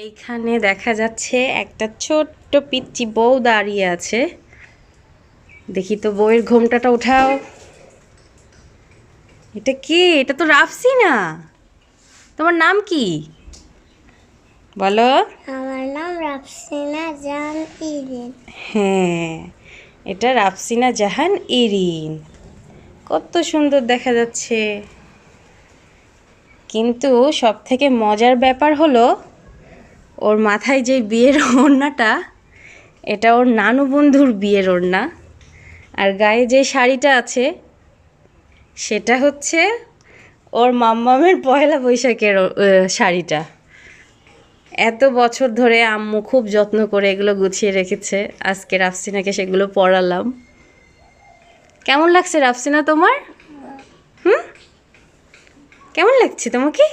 এইখানে দেখা যাচ্ছে একটা ছোট্ট পিচ্চি বউ দাঁড়িয়ে আছে। দেখি তো বউয়ের ঘোমটাটা উঠাও। এটা কে? এটা তো রাফসিনা। তোমার নাম কি বলো? আমার নাম রাফসিনা জাহান ইরিন। হ্যাঁ, এটা রাফসিনা জাহান ইরিন। কত সুন্দর দেখা যাচ্ছে। কিন্তু সব থেকে মজার ব্যাপার হলো ওর মাথায় যে বিয়ের ওড়নাটা, এটা ওর নানু বন্ধুর বিয়ের ওড়না। আর গায়ে যে শাড়িটা আছে সেটা হচ্ছে ওর মাম্মামের পয়লা বৈশাখের শাড়িটা। এত বছর ধরে আম্মু খুব যত্ন করে এগুলো গুছিয়ে রেখেছে। আজকে রাফসিনাকে সেগুলো পরালাম। কেমন লাগছে রাফসিনা তোমার? কেমন লাগছে তোমাকে?